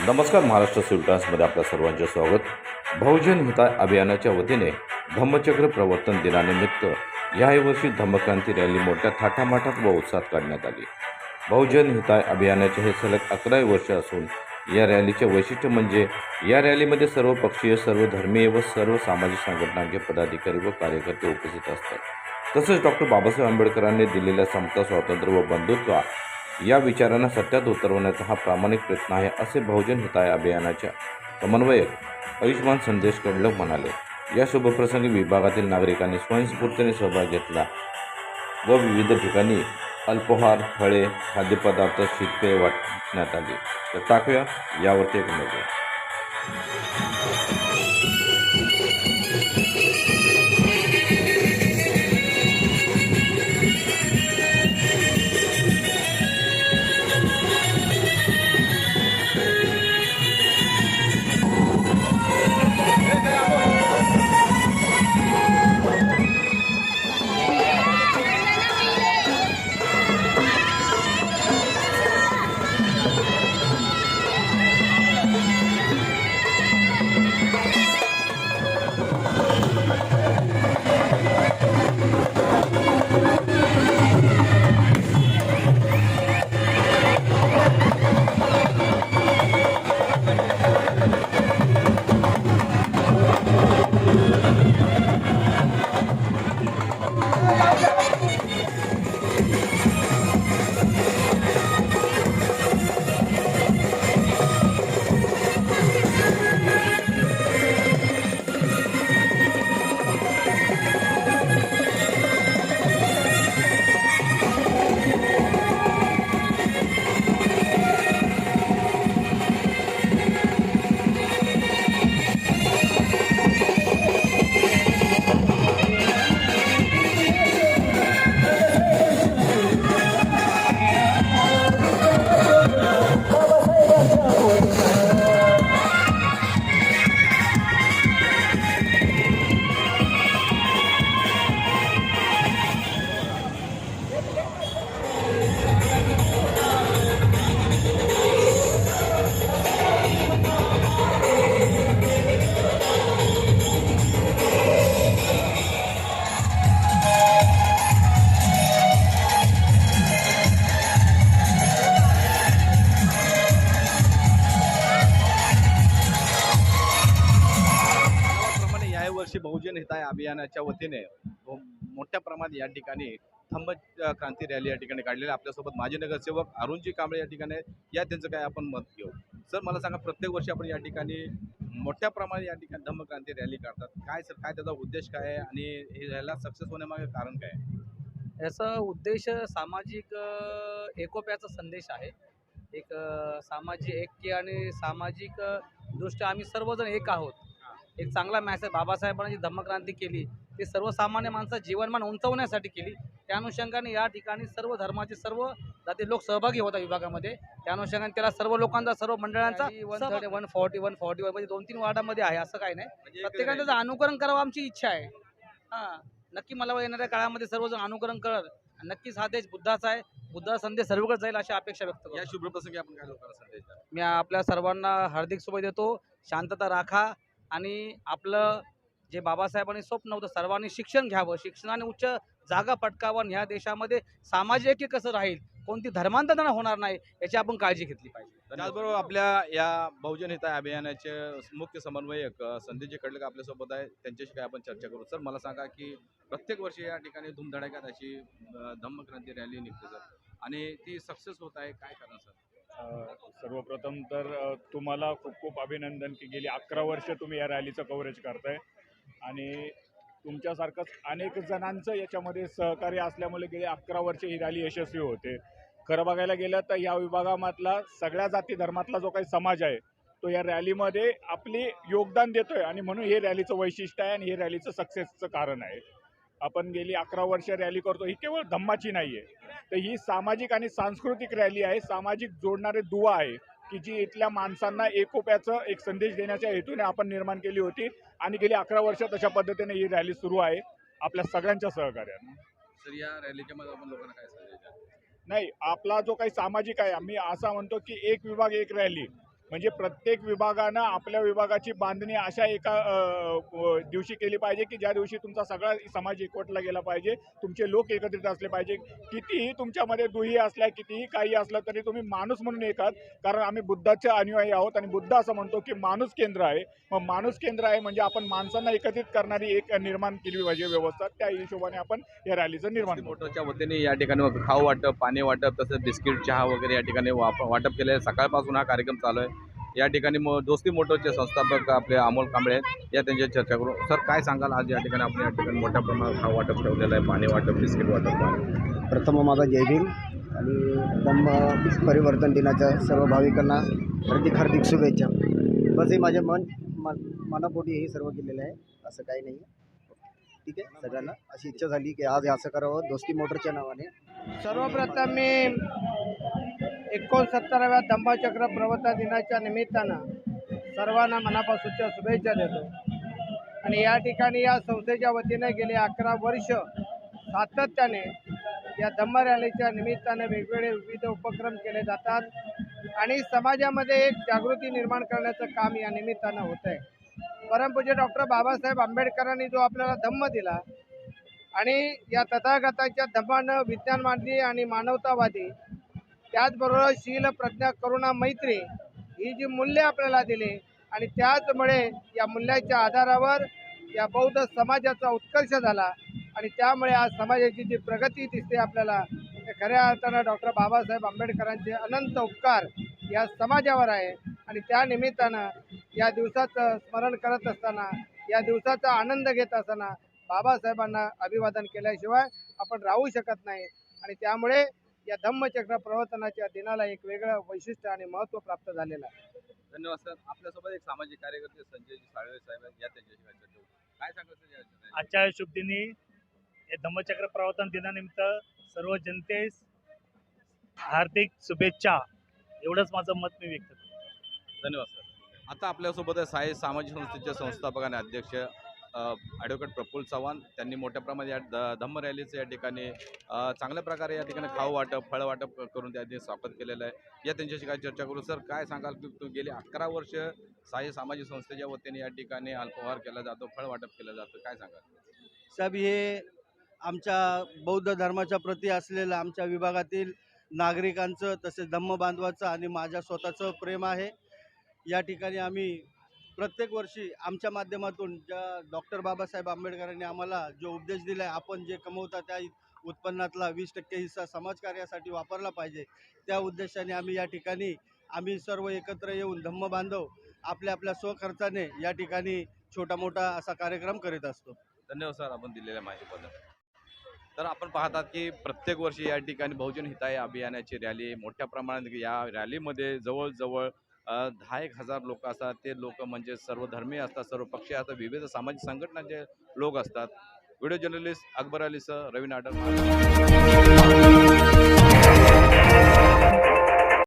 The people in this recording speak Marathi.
नमस्कार. महाराष्ट्र सिव्हिल टाइम्समध्ये आपल्या सर्वांचे स्वागत. बहुजन हिताय अभियानाच्या वतीने धम्मचक्र प्रवर्तन दिनानिमित्त याही वर्षी धम्मक्रांती रॅली मोठ्या थाटामाटात व उत्साहात काढण्यात आली. बहुजन हिताय अभियानाचे हे सलग 11वे वर्ष असून या रॅलीचे वैशिष्ट्य म्हणजे या रॅलीमध्ये सर्व पक्षीय, सर्व धर्मीय व सर्व सामाजिक संघटनांचे पदाधिकारी व कार्यकर्ते उपस्थित असतात. तसेच डॉक्टर बाबासाहेब आंबेडकरांनी दिलेल्या समता, स्वातंत्र्य व बंधुत्व या विचारांना सत्यात उतरवण्याचा हा प्रामाणिक प्रयत्न आहे, असे बहुजन हिताय अभियानाच्या समन्वयक आयुष्मान संदेश कडलक म्हणाले. या शुभप्रसंगी विभागातील नागरिकांनी स्वयंस्फूर्तीने सहभाग घेतला व विविध ठिकाणी अल्पोहार, फळे, खाद्यपदार्थ, शीतपेय वाटण्यात आली. तर टाकूया यावरती एक नजर. वर्षी बहुजन हिताय अभियानाच्या वतीने मोठ्या प्रमाणात या ठिकाणी धम्म क्रांती रॅली या ठिकाणी काढलेली. आपल्यासोबत माजी नगरसेवक अरुणजी कांबळे या ठिकाणी या त्यांचं काय आपण मत घेऊ. सर, मला सांगा, प्रत्येक वर्षी आपण या ठिकाणी मोठ्या प्रमाणात या ठिकाणी धम्म क्रांती रॅली काढतात. काय सर, काय त्याचा उद्देश काय आहे आणि हे ह्याला सक्सेस होण्यामागे कारण काय आहे? याचा उद्देश सामाजिक एकोप्याचा संदेश आहे. एक सामाजिक ऐक्य आणि सामाजिक दृष्ट्या आम्ही सर्वजण एक आहोत. एक चांगला मॅसेज बाबासाहेबांनी जी धम्मक्रांती केली ती सर्वसामान्य माणसाचं जीवनमान उंचावण्यासाठी केली. त्या अनुषंगाने या ठिकाणी सर्व धर्माचे, सर्व जाती लोक सहभागी होतात विभागामध्ये. त्या अनुषंगाने त्याला सर्व लोकांचा, सर्व मंडळांचा 140, 141 म्हणजे 2-3 वार्डामध्ये आहे, असं काही नाही. प्रत्येकाने त्याचं अनुकरण करावं आमची इच्छा आहे. हां, नक्की मला येणाऱ्या काळामध्ये सर्वजण अनुकरण करत. नक्कीच हा देश बुद्धाचा आहे. बुद्धाचा संदेश सर्वकडे जाईल अशी अपेक्षा व्यक्त करतो. या शुभप्रसंगी आपण काय लोकांना संदेश द्याल? मी आपल्या सर्वांना हार्दिक शुभेच्छा देतो. शांतता राखा आणि आपलं जे बाबासाहेबांनी स्वप्न होतं सर्वांनी शिक्षण घ्यावं, शिक्षणाने उच्च जागा पटकावं. ह्या देशामध्ये सामाजिक ऐक्य कसं राहील, कोणती धर्मांतरण होणार नाही याची आपण काळजी घेतली पाहिजे. त्याचबरोबर आपल्या या बहुजन हिताय अभियानाचे मुख्य समन्वयक संदेशजी कडलक आपल्यासोबत आहे. त्यांच्याशी काय आपण चर्चा करू. सर, मला सांगा की प्रत्येक वर्षी या ठिकाणी धुमधडाक्यात अशी धम्मक्रांती रॅली निघते सर, आणि ती सक्सेस होत आहे, काय कारण सर? सर्वप्रथम तर तुम्हाला खूप खूप अभिनंदन की गेली 11 वर्ष तुम्ही या रॅलीचं कव्हरेज करताय आणि तुमच्यासारखंच अनेक जणांचं याच्यामध्ये सहकार्य असल्यामुळे गेली 11 वर्ष ही रॅली यशस्वी होते. खरं बघायला गेलं तर या विभागामधला सगळ्या जाती धर्मातला जो काही समाज आहे तो या रॅलीमध्ये आपली योगदान देतोय आणि म्हणून हे रॅलीचं वैशिष्ट्य आहे आणि हे रॅलीचं सक्सेसचं कारण आहे. आपण गेली 11 वर्ष रॅली करतो, ही केवळ धम्माची नाही आहे, तर ही सामाजिक आणि सांस्कृतिक रॅली आहे. सामाजिक जोडणारे दुवा आहे की जी इथल्या माणसांना एकोप्याचं एक संदेश देण्याच्या हेतूने आपण निर्माण केली होती आणि गेली 11 वर्ष तशा पद्धतीने ही रॅली सुरू आहे आपल्या सगळ्यांच्या सहकार्याने. सर, या रॅलीच्या मध्ये आपण लोकांना काय संदेश द्याल? नाही, आपला जो काही सामाजिक आहे, आम्ही असा म्हणतो की एक विभाग एक रॅली, म्हणजे प्रत्येक विभागानं आपल्या विभागाची बांधणी अशा एका दिवशी केली पाहिजे की ज्या दिवशी तुमचा सगळा समाज एकवटला गेला पाहिजे, तुमचे लोक एकत्रित असले पाहिजे. कितीही तुमच्यामध्ये दुही असल्या, कितीही काही असलं तरी तुम्ही माणूस म्हणून एक आहात. कारण आम्ही बुद्धाचे अनुयायी आहोत आणि बुद्ध असं म्हणतो की माणूस केंद्र आहे. मग माणूस केंद्र आहे म्हणजे आपण माणसांना एकत्रित करणारी एक निर्माण केली पाहिजे व्यवस्था. त्या हिशोबाने आपण या रॅलीचं निर्माण करतो. मोटरच्या वतीने या ठिकाणी खाऊ वाटप, पाणी वाटप, तसंच बिस्किट, चहा वगैरे या ठिकाणी वाटप केले. सकाळपासून हा कार्यक्रम चालू आहे. या ठिकाणी दोस्ती मोटरचे संस्थापक आपले अमोल कांबळे आहेत, या त्यांच्या चर्चा करू. सर, काय सांगाल, आज या ठिकाणी आपण या ठिकाणी मोठ्या प्रमाणात खाऊ वाटप ठेवलेलं आहे, पाणी वाटप, बिस्किट वाटप? प्रथम माझा जय भीम आणि धम्म परिवर्तन दिनाच्या सर्व भाविकांना हार्दिक शुभेच्छा. बस हे माझ्या मनापोटी हे सर्व केलेलं आहे, असं काही नाही. ठीक आहे, सगळ्यांना अशी इच्छा झाली की आज हे असं करावं दोस्ती मोटरच्या नावाने. सर्वप्रथम मी 69व्या धम्मचक्र प्रवर्तन दिनाच्या निमित्तानं सर्वांना मनापासूनच्या शुभेच्छा देतो. आणि या ठिकाणी या संस्थेच्या वतीने गेले 11 वर्ष सातत्याने या धम्म रॅलीच्या निमित्ताने वेगवेगळे विविध उपक्रम केले जातात आणि समाजामध्ये एक जागृती निर्माण करण्याचं काम या निमित्तानं होत आहे. परमपूज्य डॉक्टर बाबासाहेब आंबेडकरांनी जो आपल्याला धम्म दिला आणि या तथागताच्या धम्मानं विज्ञान मांडली आणि मानवतावादी, त्याचबरोबर शील, प्रज्ञा, करुणा, मैत्री ही जी मूल्ये आपल्याला दिली आणि त्याचमुळे या मूल्याच्या आधारावर या बौद्ध समाजाचा उत्कर्ष झाला आणि त्यामुळे आज समाजाची जी प्रगती दिसते आपल्याला, ते खऱ्या अर्थानं डॉक्टर बाबासाहेब आंबेडकरांचे अनंत उपकार या समाजावर आहे. आणि त्या निमित्तानं या दिवसाचं स्मरण करत असताना, या दिवसाचा आनंद घेत असताना बाबासाहेबांना अभिवादन केल्याशिवाय आपण राहू शकत नाही. आणि त्यामुळे या धम्मचक्र प्रवर्तनाच्या दिनाला एक वेगळं वैशिष्ट्य आणि महत्त्व प्राप्त झालेलं आहे. धन्यवाद सर. आपल्यासोबत एक सामाजिक कार्यकर्ते संजयजी साळवे साहेब आहेत, या त्यांच्याशी चर्चा करू. काय सांगाल सर या आजच्या शुभ दिनी या धम्मचक्र प्रवर्तन दिनानिमित्त सर्व जनतेस हार्दिक शुभेच्छा, एवढंच माझं मत मी व्यक्त करतो. धन्यवाद सर. आता आपल्यासोबत आहे साई सामाजिक संस्थेचे संस्थापक आणि अध्यक्ष ॲडव्होकेट प्रफुल्ल चव्हाण. त्यांनी मोठ्या प्रमाणात या धम्म रॅलीचं या ठिकाणी चांगल्या प्रकारे या ठिकाणी खाऊ वाटप, फळ वाटप करून त्यांनी स्वागत केलेलं आहे. या त्यांच्याशी काय चर्चा करू. सर, काय सांगाल की गेली 11 वर्ष साई सामाजिक संस्थेच्या वतीने या ठिकाणी अल्पहार केला जातो, फळ वाटप केलं जातं, काय सांगाल? साहेब, हे आमच्या बौद्ध धर्माच्या प्रती असलेलं आमच्या विभागातील नागरिकांचं तसेच धम्म बांधवाचं आणि माझ्या स्वतःचं प्रेम आहे. या ठिकाणी आम्ही प्रत्येक वर्षी आमच्या माध्यमातून ज्या डॉक्टर बाबासाहेब आंबेडकरांनी आम्हाला जो उपदेश दिला आहे, आपण जे कमवता त्या उत्पन्नातला 20% हिस्सा समाजकार्यासाठी वापरला पाहिजे, त्या उद्देशाने आम्ही सर्व एकत्र येऊन धम्म बांधव आपल्या आपल्या स्वखर्चाने या ठिकाणी छोटा मोठा असा कार्यक्रम करीत असतो. धन्यवाद सर, आपण दिलेल्या माहितीबद्दल. तर आपण पाहतात की प्रत्येक वर्षी या ठिकाणी बहुजन हिताय अभियानाची रॅली मोठ्या प्रमाणात, या रॅलीमध्ये जवळजवळ 10,000 लोक असतात. ते लोक म्हणजे सर्व धर्मीय असतात, सर्व पक्षीय असतात, विविध सामाजिक संघटनांचे लोक असतात. व्हिडिओ जर्नलिस्ट अकबर अलीसह रवी नाडर.